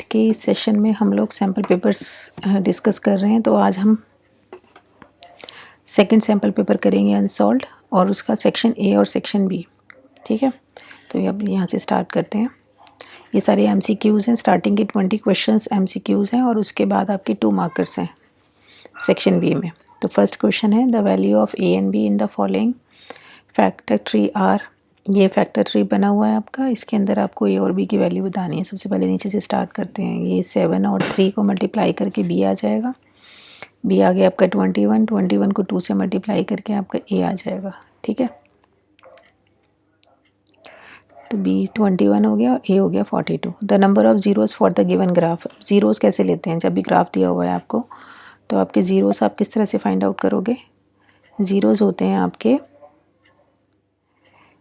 के इस सेशन में हम लोग सैम्पल पेपर्स डिस्कस कर रहे हैं। तो आज हम सेकंड सैम्पल पेपर करेंगे अनसॉल्व्ड, और उसका सेक्शन ए और सेक्शन बी। ठीक है, तो अब यहाँ से स्टार्ट करते हैं। ये सारे एमसीक्यूज़ हैं। स्टार्टिंग के 20 क्वेश्चंस एमसीक्यूज़ हैं और उसके बाद आपके 2 मार्कर्स हैं सेक्शन बी में। तो फर्स्ट क्वेश्चन है, the value of a and b in the following factor tree are. ये फैक्टर ट्री बना हुआ है आपका, इसके अंदर आपको ए और बी की वैल्यू बतानी है। सबसे पहले नीचे से स्टार्ट करते हैं। ये 7 और 3 को मल्टीप्लाई करके बी आ जाएगा। बी आ गया आपका 21, 21 को 2 से मल्टीप्लाई करके आपका ए आ जाएगा। ठीक है, तो बी 21 हो गया और ए हो गया 42। The number of zeros for the given graph. Zeros कैसे लेते हैं? जब भी ग्राफ दिया हुआ है आपको, तो आपके जीरोस आप किस तरह से फाइंड आउट करोगे? जीरोस होते हैं आपके,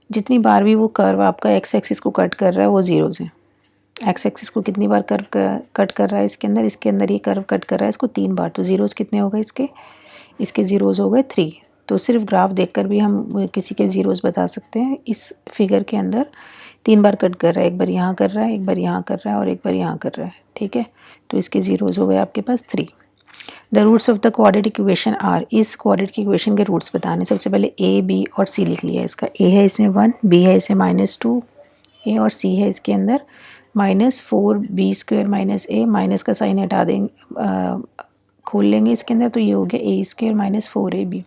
जितनी बार भी वो कर्व आपका एक्स एक्सिस को कट कर रहा है वो जीरोस हैं। एक्स एक्सिस को कितनी बार कर्व कट कर रहा है? इसके अंदर ये कर्व कट कर रहा है इसको 3 बार। तो जीरोस कितने हो गए इसके जीरोस हो गए 3। तो सिर्फ ग्राफ देखकर भी हम किसी के जीरोस बता सकते हैं। इस फिगर के अंदर 3 बार कट कर रहा है, एक बार यहाँ कर रहा है, एक बार यहाँ कर रहा है और एक बार यहाँ कर रहा है। ठीक है, तो इसके जीरोस हो गए आपके पास 3। The roots of the quadratic equation are. इस क्वाड्रेटिक इक्वेशन के रूट्स बताने। सबसे पहले ए बी और सी लिख लिया। इसका ए है इसमें 1, बी है इसमें -2 ए, और सी है इसके अंदर -4b² - a। माइनस का साइन हटा देंगे, खोल लेंगे इसके अंदर, तो ये हो गया a² - 4ab।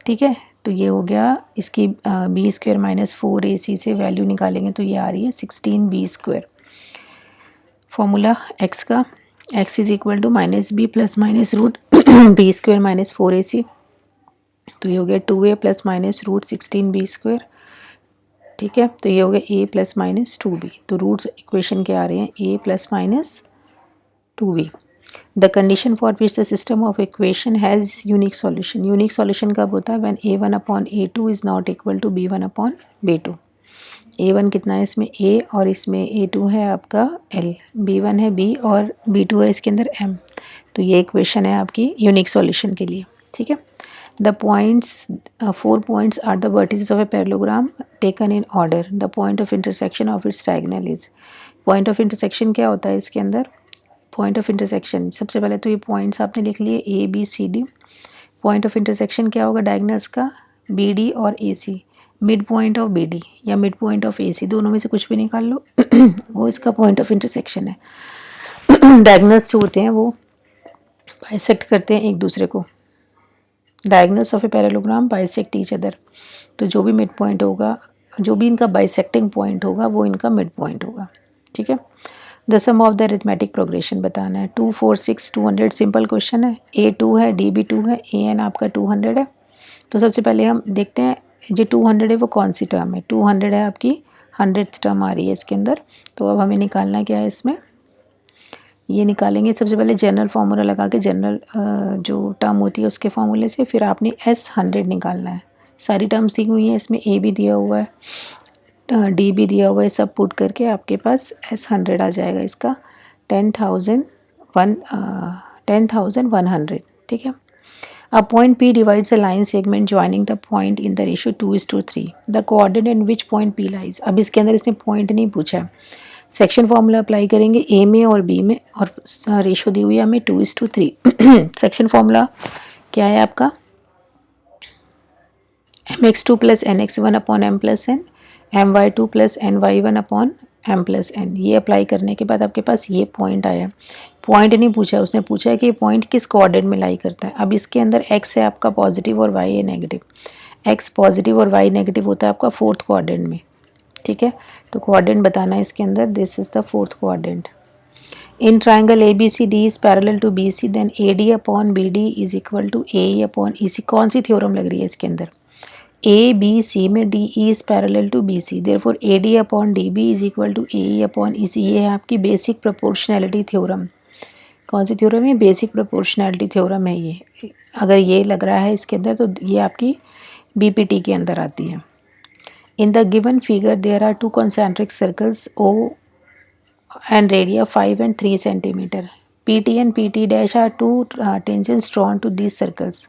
ठीक है, तो ये हो गया इसकी b² - 4ac से वैल्यू निकालेंगे तो ये आ रही है 16b²। फॉर्मूला x का, x is equal to -b plus minus root b² - 4ac। तो ये हो गया 2a plus minus root 16b²। ठीक है, तो ये हो गया a प्लस माइनस 2b। तो रूट्स इक्वेशन के आ रहे हैं a plus minus 2b। The condition for which the system of equation has unique solution. Unique solution कब होता है? When a1/a2 is not equal to b1/b2। a1 कितना है इसमें? a, और इसमें a2 है आपका l, b1 है b और b2 है इसके अंदर m। तो ये इक्वेशन है आपकी यूनिक सॉल्यूशन के लिए। ठीक है, the points 4 points are the vertices of a parallelogram taken in order. The point of intersection of its diagonal is. Point of intersection क्या होता है इसके अंदर? Point of intersection, सबसे पहले तो ये points आपने लिख लिए A B C D। Point of intersection क्या होगा diagonals का? B D और A C। Mid point of B D या mid point of A C, दोनों में से कुछ भी निकाल लो वो इसका पॉइंट ऑफ इंटरसेक्शन है। डायगोनल्स जो होते हैं वो बाइसेक्ट करते हैं एक दूसरे को। Diagonals of a parallelogram bisect each other. तो जो भी मिड पॉइंट होगा, जो भी इनका बाइसेक्टिंग पॉइंट होगा वो इनका मिड पॉइंट होगा। ठीक है, the sum of the arithmetic progression बताना है। 2 4 6 200 सिंपल क्वेश्चन है। A2 है, D भी 2 है, AN आपका 200 है। तो सबसे पहले हम देखते हैं जो 200 है वो कौन सी टर्म है। 200 है आपकी 100th टर्म आ रही है इसके अंदर। तो अब हमें निकालना क्या है इसमें? ये निकालेंगे सबसे पहले जनरल फार्मूला लगा के, जनरल जो टर्म होती है उसके फार्मूले से। फिर आपने S100 निकालना है। सारी टर्म्स दी हुई हैं इसमें, A भी दिया हुआ है, D भी दिया हुआ है। सब पुट करके आपके पास S100 आ जाएगा इसका 10,100। ठीक है, A point P divides a line segment joining the point in the ratio 2:3. The coordinate in which point P lies. अब इसके अंदर इसने पॉइंट नहीं पूछा है। सेक्शन फॉर्मूला अप्लाई करेंगे A में और B में, और रेशो दी हुई है हमें 2:3। सेक्शन फॉर्मूला क्या है आपका? mx2 plus nx1 upon m plus n, my2 plus ny1 upon m plus n। ये अप्लाई करने के बाद आपके पास ये पॉइंट आया। पॉइंट नहीं पूछा, उसने पूछा है कि ये पॉइंट किस कोऑर्डिनेट में लाई करता है। अब इसके अंदर x है आपका पॉजिटिव और y है नेगेटिव। x पॉजिटिव और y नेगेटिव होता है आपका 4th क्वाड्रेंट में। ठीक है, तो कोऑर्डिनेट बताना है इसके अंदर। This is the 4th quadrant. In triangle ABCD is parallel to BC, then AD upon BD is equal to AE upon EC। कौन सी थ्योरम लग रही है इसके अंदर? ABC में DE is parallel to BC, therefore AD upon DB is equal to AE upon EC। ये है आपकी बेसिक प्रोपोर्शनैलिटी थ्योरम। कौन सी थ्योरम है? बेसिक प्रोपोर्शनैलिटी थ्योरम है ये। अगर ये लग रहा है इसके अंदर तो ये आपकी BPT के अंदर आती है। In the given figure there are 2 concentric circles O and radii 5 and 3 centimeter. PT and PT dash are 2 tangents drawn to these circles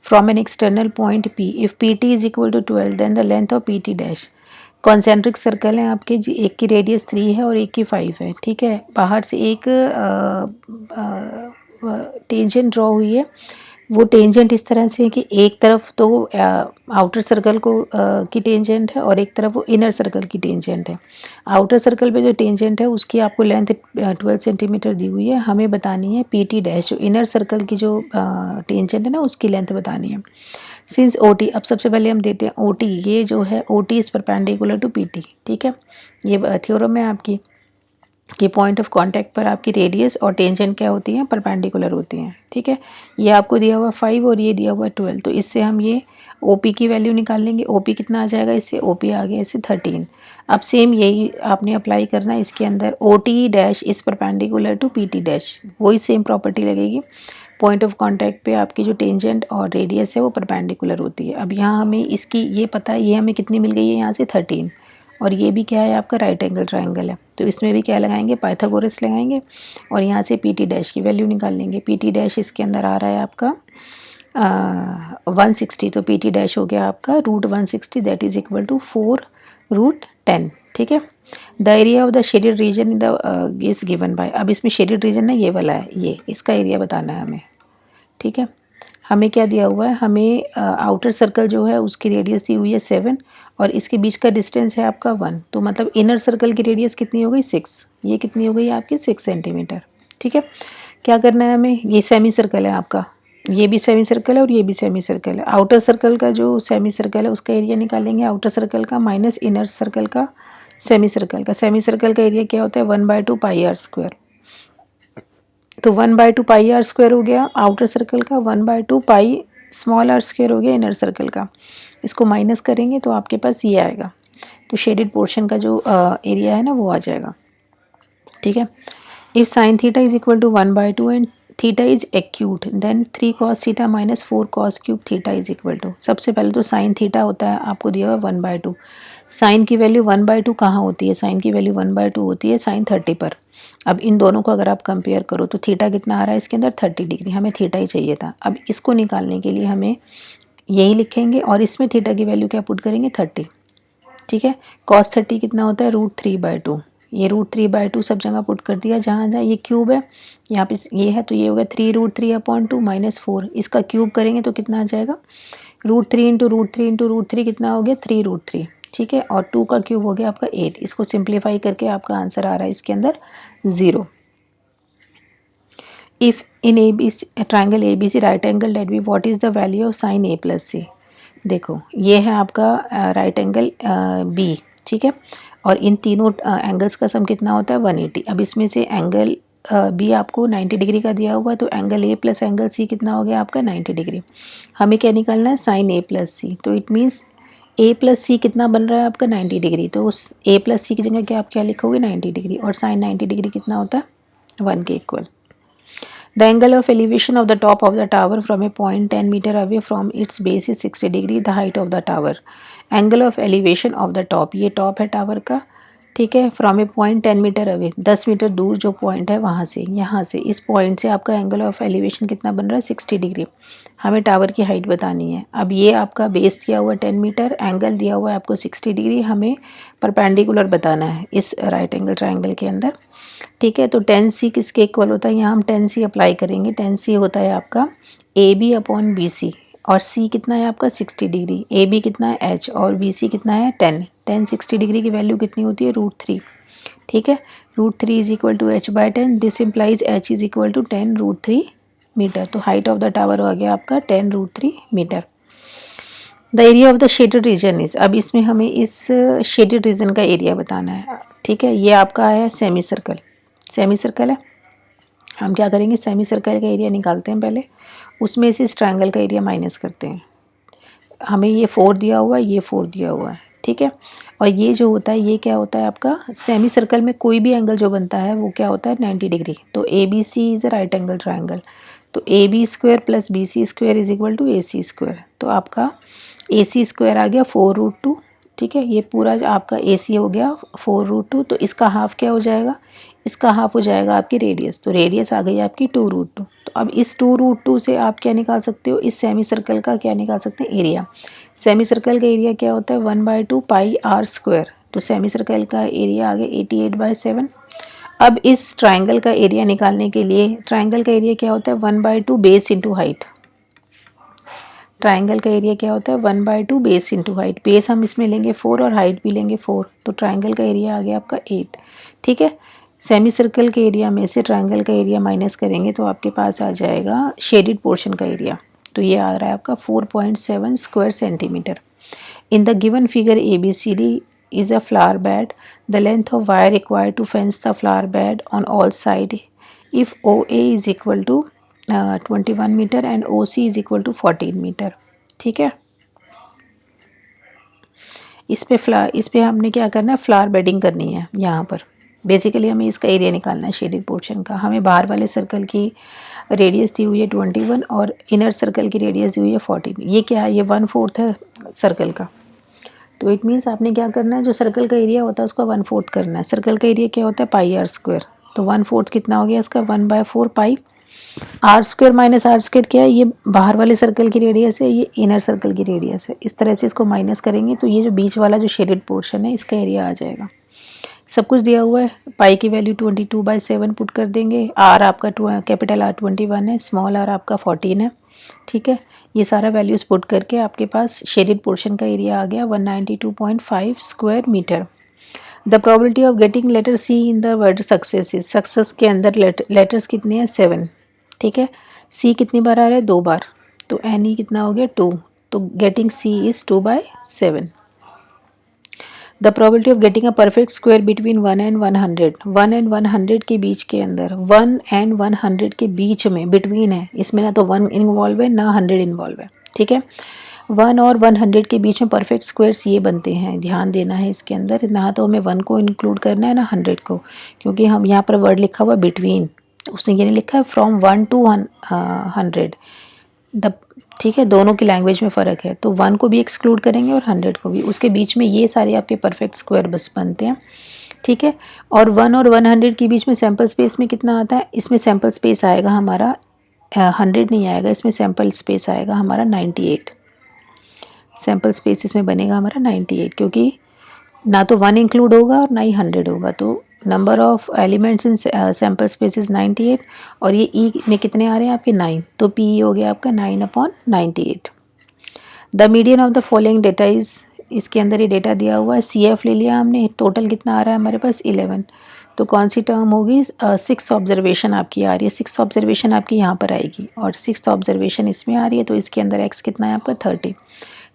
from an external point P. If PT is equal to 12, then the length of PT dash. Concentric circle हैं आपके जी, एक की radius 3 है और एक की 5 है, ठीक है। बाहर से एक टेंजेंट ड्रॉ हुई है। वो टेंजेंट इस तरह से है कि एक तरफ तो आउटर सर्कल को की टेंजेंट है और एक तरफ वो इनर सर्कल की टेंजेंट है। आउटर सर्कल पे जो टेंजेंट है उसकी आपको लेंथ 12 सेंटीमीटर दी हुई है। हमें बतानी है पी टी डैश, जो इनर सर्कल की जो टेंजेंट है ना उसकी लेंथ बतानी है। सिंस ओ टी, अब सबसे पहले हम देते हैं ओ टी, ये जो है O T is perpendicular to P T, ठीक है। ये थ्योरम है आपकी कि पॉइंट ऑफ कांटेक्ट पर आपकी रेडियस और टेंजेंट क्या होती हैं, परपेंडिकुलर होती हैं, ठीक है। ये आपको दिया हुआ 5 और ये दिया हुआ 12, तो इससे हम ये ओ पी की वैल्यू निकाल लेंगे। ओ पी कितना आ जाएगा, इससे ओ पी आ गया इससे 13। अब सेम यही आपने अप्लाई करना है इसके अंदर, O T dash is perpendicular to P T dash, वही सेम प्रॉपर्टी लगेगी। पॉइंट ऑफ कांटेक्ट पे आपकी जो टेंजेंट और रेडियस है वो परपेंडिकुलर होती है। अब यहाँ हमें इसकी ये पता है, ये हमें कितनी मिल गई है यहाँ से 13, और ये भी क्या है आपका राइट एंगल ट्रायंगल है, तो इसमें भी क्या लगाएंगे, पाइथागोरस लगाएंगे और यहाँ से पी टी डैश की वैल्यू निकाल लेंगे। पी टी डैश इसके अंदर आ रहा है आपका 160, तो पी टी डैश हो गया आपका √160, दैट इज इक्वल टू 4√10, ठीक है। The area of the shaded reason in the is given by, अब इसमें शेडेड रीजन ना ये वाला है, ये इसका एरिया बताना है हमें, ठीक है। हमें क्या दिया हुआ है, हमें आउटर सर्कल जो है उसकी रेडियस दी हुई है 7 और इसके बीच का डिस्टेंस है आपका 1, तो मतलब इनर सर्कल की रेडियस कितनी हो गई 6, ये कितनी हो गई आपकी 6 सेंटीमीटर, ठीक है। क्या करना है हमें, ये सेमी सर्कल है आपका, ये भी सेमी सर्कल है और ये भी सेमी सर्कल है। आउटर सर्कल का जो सेमी सर्कल है उसका एरिया निकालेंगे, आउटर सर्कल का माइनस इनर सर्कल का सेमी सर्कल का। सेमी सर्कल का एरिया क्या होता है, 1/2 पाई आर स्क्वायर, तो 1/2 पाई आर स्क्वायर हो गया आउटर सर्कल का, 1/2 पाई स्मॉल आर स्क्वायर हो गया इनर सर्कल का। इसको माइनस करेंगे तो आपके पास ये आएगा, तो शेडेड पोर्शन का जो एरिया है ना वो आ जाएगा, ठीक है। If sine theta is equal to 1/2 and theta is acute, then 3 cos theta minus 4 cos cube theta is equal to, सबसे पहले तो साइन थीटा होता है आपको दिया हुआ 1/2, साइन की वैल्यू 1/2 कहाँ होती है, साइन की वैल्यू 1/2 होती है साइन 30 पर। अब इन दोनों को अगर आप कंपेयर करो तो थीटा कितना आ रहा है इसके अंदर 30 डिग्री, हमें थीटा ही चाहिए था। अब इसको निकालने के लिए हमें यही लिखेंगे और इसमें थीटा की वैल्यू क्या पुट करेंगे 30, ठीक है। cos 30 कितना होता है √3/2, ये √3/2 सब जगह पुट कर दिया, जहाँ जहाँ ये क्यूब है यहाँ पे ये है, तो ये होगा 3√3/2 माइनस 4, इसका क्यूब करेंगे तो कितना आ जाएगा, √3 इंटू √3 इंटू √3 कितना हो गया 3√3, ठीक है। और 2 का क्यूब हो गया आपका 8, इसको सिंप्लीफाई करके आपका आंसर आ रहा है इसके अंदर 0। If in A B triangle A B C right angle at B, what is the value of sine A plus C. देखो ये है आपका राइट एंगल बी, ठीक है, और इन तीनों एंगल्स का सम कितना होता है 180। अब इसमें से एंगल बी आपको 90 डिग्री का दिया हुआ है, तो angle A plus angle C कितना हो गया आपका 90 डिग्री। हमें क्या निकालना है साइन ए प्लस सी, तो इट मीन्स ए प्लस सी कितना बन रहा है आपका 90 डिग्री, तो उस ए प्लस सी की जगह क्या आप क्या लिखोगे 90 डिग्री, और साइन 90 डिग्री कितना होता है 1 के equal. The angle of elevation of the top of the tower from a point 10 meter away from its base is 60 degree. The height of the tower. Angle of elevation of the top. ये top है tower का, ठीक है, from a point 10 metre away, 10 metre दूर जो point है वहाँ से, यहाँ से इस पॉइंट से आपका एंगल ऑफ एलिवेशन कितना बन रहा है 60 डिग्री। हमें टावर की हाइट बतानी है। अब ये आपका बेस दिया हुआ 10 मीटर, एंगल दिया हुआ है आपको 60 डिग्री, हमें परपेंडिकुलर बताना है इस राइट एंगल ट्राइंगल के अंदर, ठीक है। तो tan c किसके इक्वल होता है, यहाँ हम tan c अप्लाई करेंगे। tan c होता है आपका AB/BC, और c कितना है आपका 60 डिग्री, AB कितना है h और BC कितना है 10। tan 60 डिग्री की वैल्यू कितनी होती है √3, ठीक है। √3 is equal to h/10, this implies h is equal to 10√3 metre. तो हाइट ऑफ द टावर हो गया आपका 10√3 metre. The area of the shaded region is, अब इसमें हमें इस शेडेड रीजन का एरिया बताना है, ठीक है। ये आपका है सेमी सर्कल, सेमी सर्कल है, हम क्या करेंगे सेमी सर्कल का एरिया निकालते हैं पहले, उसमें से इस ट्रायंगल का एरिया माइनस करते हैं। हमें ये 4 दिया हुआ है, ये 4 दिया हुआ है, ठीक है। और ये जो होता है ये क्या होता है आपका सेमी सर्कल में कोई भी एंगल जो बनता है वो क्या होता है 90 डिग्री। तो A B C is a right angle triangle, तो A B square plus B C square is equal to A C square. तो आपका ए सी स्क्वायर आ गया 4√2, ठीक है। ये पूरा आपका ए सी हो गया 4√2, तो इसका हाफ क्या हो जाएगा, इसका हाफ हो जाएगा आपकी रेडियस, तो रेडियस आ गई आपकी 2√2। तो तो अब इस 2√2 से आप क्या निकाल सकते हो, इस सेमी सर्कल का क्या निकाल सकते हैं, एरिया। सेमी सर्कल का एरिया क्या होता है, 1/2 पाई आर स्क्वायर। तो सेमी सर्कल का एरिया आ गया 88/7। अब इस ट्राइंगल का एरिया निकालने के लिए, ट्राइंगल का एरिया क्या होता है, 1/2 बेस इंटू हाइट। ट्राइंगल का एरिया क्या होता है, 1/2 बेस इंटू हाइट। बेस हम इसमें लेंगे 4 और हाइट भी लेंगे 4, तो ट्राइंगल का एरिया आ गया आपका 8। ठीक है, सेमी सर्कल के एरिया में से ट्राइंगल का एरिया माइनस करेंगे तो आपके पास आ जाएगा शेडेड पोर्शन का एरिया। तो ये आ रहा है आपका 4.7 square centimetre. In the given figure ABCD is a flower bed. The length of wire required to fence the flower bed on all sides if OA is equal to 21 metre and OC is equal to 14 metre. ठीक है, इस पे हमने क्या करना है, flower bedding करनी है। यहाँ पर बेसिकली हमें इसका एरिया निकालना है शेडेड पोर्शन का। हमें बाहर वाले सर्कल की रेडियस दी हुई है 21 और इनर सर्कल की रेडियस दी हुई है 14। ये क्या है, ये 1/4 है सर्कल का। तो इट मीन्स आपने क्या करना है, जो सर्कल का एरिया होता है उसको 1/4 करना है। सर्कल का एरिया क्या होता है, पाई आर स्क्वायर। तो 1/4 कितना हो गया इसका, 1/4 pi r square minus r square क्या है, ये बाहर वाले सर्कल की रेडियस है, ये इनर सर्कल की रेडियस है। इस तरह से इसको माइनस करेंगे तो ये जो बीच वाला जो शेडेड पोर्शन है इसका एरिया आ जाएगा। सब कुछ दिया हुआ है। पाई की वैल्यू 22/7 पुट कर देंगे। आर आपका कैपिटल आर 21 है, स्मॉल आर आपका 14 है। ठीक है, ये सारा वैल्यूज़ पुट करके आपके पास शेडेड पोर्शन का एरिया आ गया 192.5 square metre. The probability of getting letter C in the word success is, success के अंदर लेटर्स कितने हैं, 7। ठीक है, सी कितनी बार आ रहा है, 2 बार, तो एन ई कितना हो गया 2, तो getting C is 2/7। The probability of getting a perfect square between 1 and 100, 1 and 100 के बीच के अंदर, 1 एंड 100 के बीच में, बिटवीन है, इसमें ना तो 1 इन्वॉल्व है ना 100 इन्वॉल्व है। ठीक है, 1 और 100 के बीच में परफेक्ट स्क्वायर्स ये बनते हैं, ध्यान देना है इसके अंदर। ना तो हमें 1 को इंक्लूड करना है ना 100 को, क्योंकि हम यहाँ पर वर्ड लिखा हुआ बिटवीन, उसने ये नहीं लिखा है फ्रॉम 1 to 100 द। ठीक है, दोनों की लैंग्वेज में फ़र्क है, तो 1 को भी एक्सक्लूड करेंगे और 100 को भी। उसके बीच में ये सारे आपके परफेक्ट स्क्वायर बस बनते हैं। ठीक है, और 1 और 100 के बीच में सैम्पल स्पेस में कितना आता है, इसमें सैम्पल स्पेस आएगा हमारा 100 नहीं आएगा, इसमें सैम्पल स्पेस आएगा हमारा 98। सैम्पल स्पेस इसमें बनेगा हमारा 98, क्योंकि ना तो 1 इंक्लूड होगा और ना ही 100 होगा। तो number of elements in sample space is 98 और ये ई में कितने आ रहे हैं आपके 9, तो पी हो गया आपका 9/98। The median of the following data is, इसके अंदर ये डेटा दिया हुआ है, CF ले लिया हमने, टोटल कितना आ रहा है हमारे पास 11। तो कौन सी टर्म होगी, 6th ऑब्जर्वेशन आपकी आ रही है, 6th ऑब्जर्वेशन आपकी यहाँ पर आएगी और 6th ऑब्जर्वेशन इसमें आ रही है, तो इसके अंदर x कितना है आपका 30,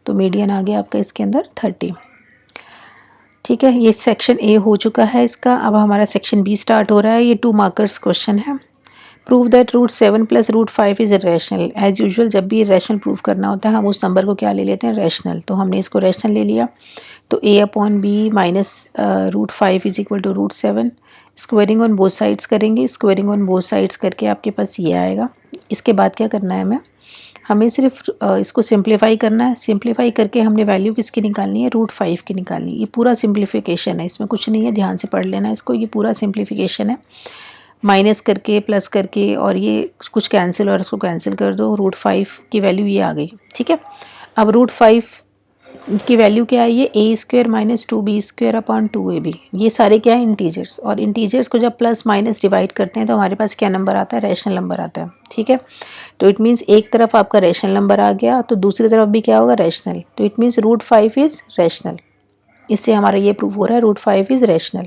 तो मीडियन आ गया आपका इसके अंदर 30। ठीक है, ये सेक्शन ए हो चुका है इसका। अब हमारा सेक्शन बी स्टार्ट हो रहा है। ये 2 मार्कर्स क्वेश्चन है। Prove that √7 + √5 is rational. As usual जब भी रैशनल प्रूव करना होता है हम उस नंबर को क्या ले लेते हैं, रैशनल। तो हमने इसको रैशनल ले लिया, तो a/b minus √5 is equal to √7। Squaring on both sides करेंगे, स्क्वेयरिंग ऑन बोथ साइड्स करके आपके पास ये आएगा। इसके बाद क्या करना है हमें सिर्फ इसको सिंप्लीफाई करना है। सिंप्लीफाई करके हमने वैल्यू किसकी निकालनी है, √5 की निकालनी है। ये पूरा सिंप्लीफिकेशन है, इसमें कुछ नहीं है, ध्यान से पढ़ लेना इसको। ये पूरा सिंप्लीफिकेशन है, माइनस करके प्लस करके, और ये कुछ कैंसिल और इसको कैंसिल कर दो, √5 की वैल्यू ये आ गई। ठीक है, अब √5 की वैल्यू क्या है, ये a² - 2b² / 2ab। ये सारे क्या है, इंटीजर्स, और इंटीजर्स को जब प्लस माइनस डिवाइड करते हैं तो हमारे पास क्या नंबर आता है, रैशनल नंबर आता है। ठीक है, तो इट मीन्स एक तरफ आपका रैशनल नंबर आ गया तो दूसरी तरफ भी क्या होगा, रैशनल। तो इट मीन्स √5 इज़ रैशनल। इससे हमारा ये प्रूव हो रहा है √5 is rational,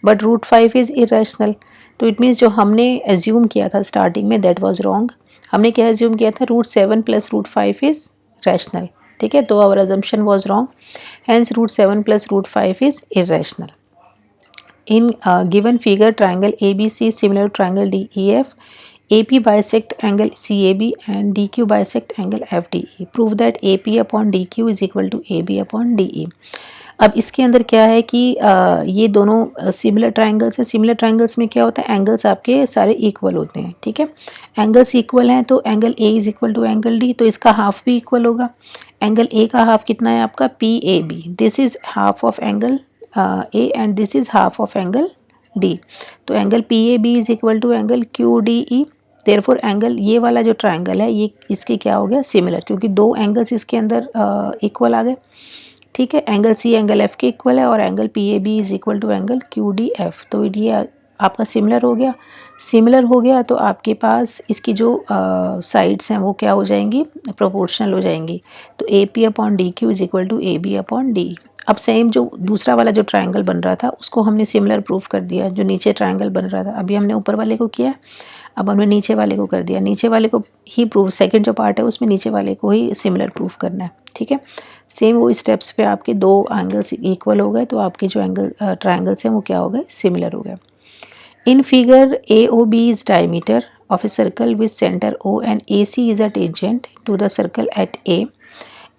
but √5 is irrational. तो इट मीन्स जो हमने एज्यूम किया था स्टार्टिंग में, दैट वाज रॉन्ग। हमने क्या एज्यूम किया था, √7 + √5 इज़ रैशनल। ठीक है, तो our assumption was wrong, hence √7 + √5 is irrational. In given figure, triangle ABC is similar to triangle DEF. AP bisect angle CAB and DQ bisect angle FDE. Prove that AP/DQ is equal to AB/DE. अब इसके अंदर क्या है कि ये दोनों similar triangles हैं। Similar triangles में क्या होता है, एंगल्स आपके सारे इक्वल होते हैं। ठीक है, एंगल्स इक्वल हैं तो angle A is equal to angle D, तो इसका हाफ भी इक्वल होगा। एंगल A का हाफ कितना है आपका, PAB। This is half of angle A and this is half of angle D। तो angle PAB is equal to angle QDE। Therefore angle, ये वाला जो ट्रायंगल है ये इसके क्या हो गया, सिमिलर, क्योंकि दो एंगल्स इसके अंदर इक्वल आ गए। ठीक है, एंगल सी एंगल एफ के इक्वल है और angle P A B is equal to angle Q D F. तो ये आपका सिमिलर हो गया। सिमिलर हो गया तो आपके पास इसकी जो साइड्स हैं वो क्या हो जाएंगी, प्रोपोर्शनल हो जाएंगी। तो A P upon D Q is equal to A B upon D. अब सेम जो दूसरा वाला जो ट्रायंगल बन रहा था उसको हमने सिमिलर प्रूफ कर दिया, जो नीचे ट्रायंगल बन रहा था। अभी हमने ऊपर वाले को किया, अब हमने नीचे वाले को कर दिया। नीचे वाले को ही प्रूफ, सेकंड जो पार्ट है उसमें नीचे वाले को ही सिमिलर प्रूफ करना है। ठीक है, सेम वो स्टेप्स पे आपके दो एंगल्स इक्वल हो गए तो आपके जो एंगल ट्रायंगल्स हैं वो क्या हो गए, सिमिलर हो गए। In figure, AOB is diameter of a circle with center O and AC is a tangent to the circle at A.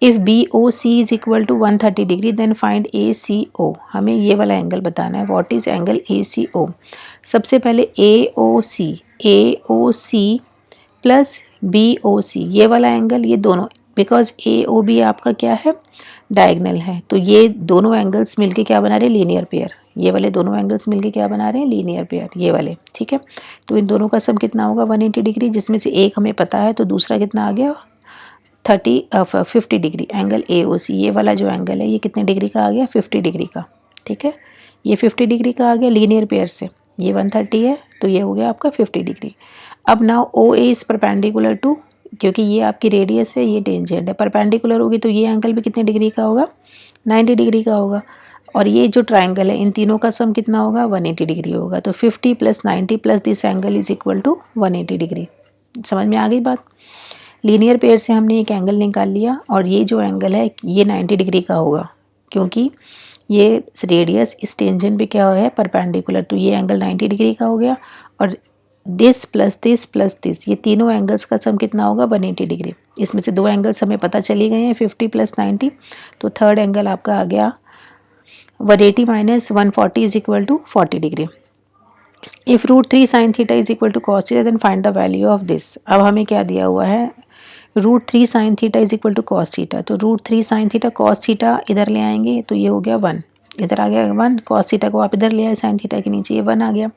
If BOC is equal to 130 degree, then find ACO. हमें ये वाला angle बताना है। What is angle ACO? सबसे पहले AOC plus BOC, ये वाला angle, ये दोनों, बिकॉज AOB आपका क्या है, डायगनल है, तो ये दोनों एंगल्स मिलके क्या बना रहे हैं, लीनियर पेयर। ये वाले दोनों एंगल्स मिलके क्या बना रहे हैं, लीनियर पेयर, ये वाले। ठीक है, तो इन दोनों का सम कितना होगा, 180 डिग्री, जिसमें से एक हमें पता है तो दूसरा कितना आ गया, 50 डिग्री। एंगल AOC, ये वाला जो एंगल है ये कितने डिग्री का आ गया, 50 डिग्री का। ठीक है, ये 50 डिग्री का आ गया लीनियर पेयर से, ये 130 है तो ये हो गया आपका 50 डिग्री। अब now OA is perpendicular to, क्योंकि ये आपकी रेडियस है, ये टेंजेंट है, परपेंडिकुलर होगी तो ये एंगल भी कितने डिग्री का होगा, 90 डिग्री का होगा। और ये जो ट्रायंगल है इन तीनों का सम कितना होगा, 180 डिग्री होगा। तो 50 plus 90 plus this angle is equal to 180 degree. समझ में आ गई बात। लीनियर पेयर से हमने एक एंगल निकाल लिया और ये जो एंगल है ये 90 डिग्री का होगा, क्योंकि ये रेडियस इस टेंजेंट पे क्या है, परपेंडिकुलर, तो ये एंगल 90 डिग्री का हो गया। और this plus this plus this, ये तीनों एंगल्स का सम कितना होगा, 180 डिग्री। इसमें से दो एंगल्स हमें पता चली गए हैं, 50 प्लस 90, तो थर्ड एंगल आपका आ गया 180 minus 140 is equal to 40 degree. If √3 sin theta is equal to cos theta then find the value of this. अब हमें क्या दिया हुआ है, √3 sin theta is equal to cos theta, तो √3 sin थीटा cos थीटा इधर ले आएंगे तो ये हो गया 1, इधर आ गया 1, cos थीटा को आप इधर ले आए sin थीटा के नीचे, ये 1 आ गया।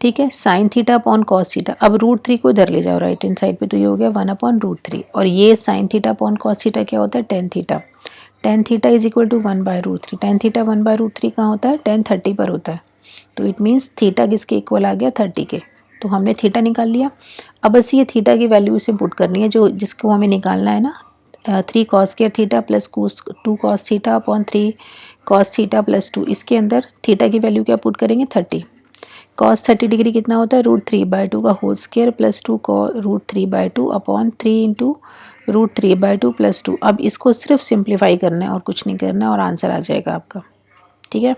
ठीक है, sin theta upon cos theta, अब √3 को इधर ले जाओ राइट हैंड साइड पे, तो ये हो गया 1 अपॉन √3, और ये sin theta upon cos theta क्या होता है, tan theta. tan theta is equal to 1 by √3, tan theta 1 by √3 कहाँ होता है, tan 30 पर होता है, तो इट मीन्स थीटा किसके इक्वल आ गया, 30 के। तो हमने थीटा निकाल लिया। अब बस ये थीटा की वैल्यू इसे पुट करनी है, जो जिसको हमें निकालना है ना, 3 cos square theta plus 2 cos theta upon 3 cos theta plus 2, इसके अंदर थीटा की वैल्यू क्या पुट करेंगे, 30। cos 30 डिग्री कितना होता है, √3/2 का whole square plus 2 √3/2 upon 3 into √3/2 plus 2। अब इसको सिर्फ सिंप्लीफाई करना है और कुछ नहीं करना है और आंसर आ जाएगा आपका। ठीक है,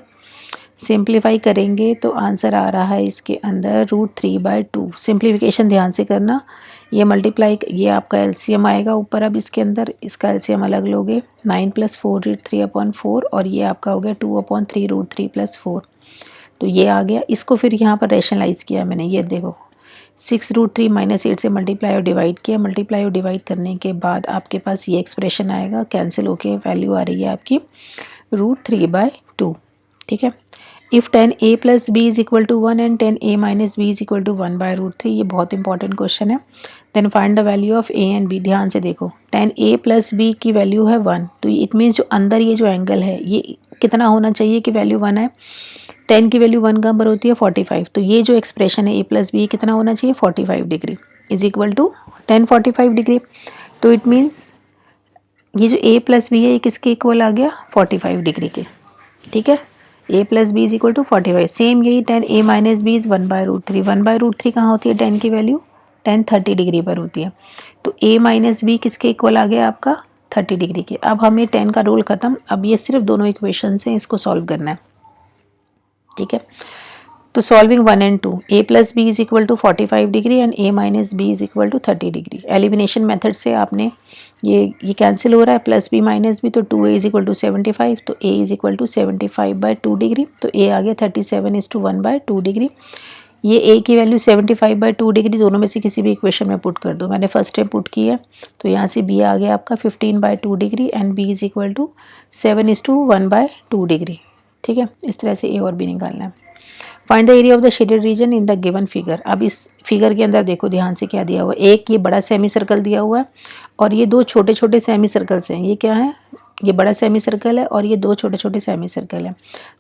सिंप्लीफाई करेंगे तो आंसर आ रहा है इसके अंदर √3/2। सिंप्लीफिकेशन ध्यान से करना, ये मल्टीप्लाई, ये आपका एलसीएम आएगा ऊपर। अब इसके अंदर इसका एलसीएम अलग लोगे, 9 + 4 √3 अपॉन 4, और ये आपका हो गया 2 अपॉन 3 √3 + 4, तो ये आ गया। इसको फिर यहाँ पर रैशनलाइज किया मैंने, ये देखो 6 √3 - 8 से मल्टीप्लाई और डिवाइड किया। मल्टीप्लाई और डिवाइड करने के बाद आपके पास ये एक्सप्रेशन आएगा, कैंसिल होके वैल्यू आ रही है आपकी √3/2। ठीक है, if tan a + b is equal to 1 and tan a - b is equal to 1 by √3, ये बहुत इंपॉर्टेंट क्वेश्चन है। Then find the value of a and b। ध्यान से देखो, tan a + b की वैल्यू है 1, तो इट मीन्स जो अंदर ये जो एंगल है ये कितना होना चाहिए कि वैल्यू 1 है। tan की वैल्यू 1 कहाँ पर होती है, 45, तो ये जो एक्सप्रेशन है a + b कितना होना चाहिए, 45 degree is equal to tan 45 degree. तो इट मीन्स ये जो a + b है ये किसके इक्वल आ गया, 45 डिग्री के। ठीक है, a + b is equal to 45। Same यही tan a - b is 1 by √3। 1 by √3 कहाँ होती है, tan की वैल्यू tan 30 डिग्री पर होती है, तो a - b किसके इक्वल आ गया आपका, 30 डिग्री के। अब हमें tan का रूल ख़त्म, अब ये सिर्फ दोनों इक्वेशन हैं, इसको सॉल्व करना है। ठीक है, तो solving 1 and 2, a + b is equal to 45 degree and a - b is equal to 30 degree. Elimination method से आपने ये कैंसिल हो रहा है, प्लस b माइनस b, तो 2a इज इक्वल टू 75, तो a is equal to 75/2 degree, तो a आ गया 37:1/2 डिग्री। ये a की वैल्यू 75/2 डिग्री दोनों में से किसी भी इक्वेशन में पुट कर दो। मैंने फर्स्ट टाइम पुट किया, तो यहाँ से b आ गया आपका 15/2 degree and b is equal to 7:1/2 degree. ठीक है, इस तरह से a और b निकालना है। Find the area of the shaded reason in the given figure. अब इस फिगर के अंदर देखो ध्यान से क्या दिया हुआ है, एक ये बड़ा सेमी सर्कल दिया हुआ है और ये दो छोटे छोटे सेमी सर्कल्स हैं। ये क्या है, ये बड़ा सेमी सर्कल है और ये दो छोटे छोटे सेमी सर्कल है।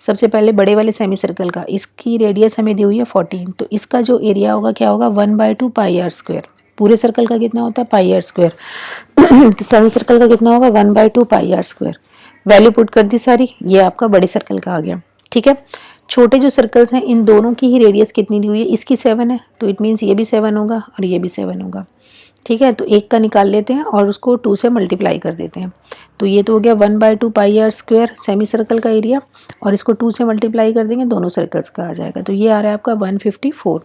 सबसे पहले बड़े वाले सेमी सर्कल का, इसकी रेडियस हमें दी हुई है 14, तो इसका जो एरिया होगा क्या होगा 1/2 पाई आर स्क्वायर। पूरे सर्कल का कितना होता है पाई आर स्क्वायर, तो सेमी सर्कल का कितना होगा 1/2 पाई आर स्क्वायर। वैल्यू पुट कर दी सारी, ये आपका बड़े सर्कल का आ गया। ठीक है, छोटे जो सर्कल्स हैं इन दोनों की ही रेडियस कितनी दी हुई है, इसकी 7 है तो इट मीन्स ये भी 7 होगा और ये भी 7 होगा। ठीक है, तो एक का निकाल लेते हैं और उसको 2 से मल्टीप्लाई कर देते हैं। तो ये तो हो गया 1/2 पाई आर स्क्वायर सेमी सर्कल का एरिया, और इसको 2 से मल्टीप्लाई कर देंगे दोनों सर्कल्स का आ जाएगा। तो ये आ रहा है आपका 154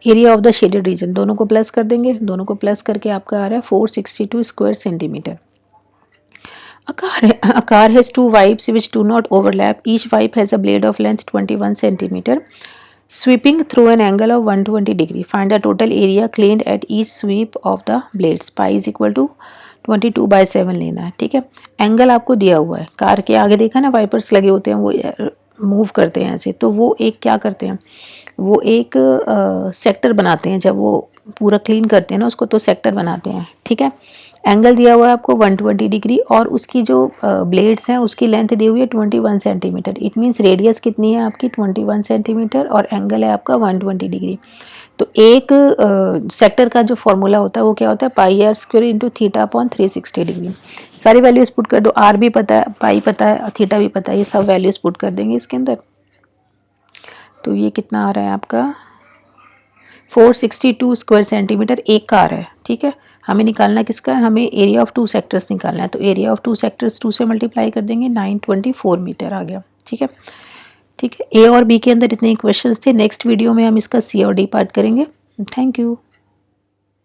area of the shaded reason. दोनों को प्लस कर देंगे, दोनों को प्लस करके आपका आ रहा है 462 square centimetre. A car has two wipes which do not overlap. Each wipe has a blade of length 21 centimeter, sweeping through an angle of 120 degree. Find the total area cleaned at each sweep of the blades. Pi is equal to 22/7 लेना है। ठीक है, angle आपको दिया हुआ है, car के आगे देखा ना वाइपर्स लगे होते हैं, वो मूव करते हैं ऐसे, तो वो एक क्या करते हैं, वो एक सेक्टर बनाते हैं। जब वो पूरा क्लीन करते हैं ना उसको, तो सेक्टर बनाते हैं। ठीक है, एंगल दिया हुआ है आपको 120 डिग्री और उसकी जो ब्लेड्स हैं उसकी लेंथ दी हुई है 21 सेंटीमीटर। इट मीन्स रेडियस कितनी है आपकी 21 सेंटीमीटर और एंगल है आपका 120 डिग्री। तो एक सेक्टर का जो फॉर्मूला होता है वो क्या होता है pi r square into theta upon 360 degree. सारी वैल्यूज पुट कर दो, आर भी पता है, पाई पता है, थीटा भी पता है, ये सब वैल्यूज पुट कर देंगे इसके अंदर। तो ये कितना आ रहा है आपका 462 स्क्वायर सेंटीमीटर एक कार है। ठीक है, हमें निकालना किसका है, हमें एरिया ऑफ 2 सेक्टर्स निकालना है। तो एरिया ऑफ 2 सेक्टर्स 2 से मल्टीप्लाई कर देंगे, 924 मीटर आ गया। ठीक है, ठीक है, ए और बी के अंदर इतने क्वेश्चंस थे। नेक्स्ट वीडियो में हम इसका सी और डी पार्ट करेंगे। Thank you.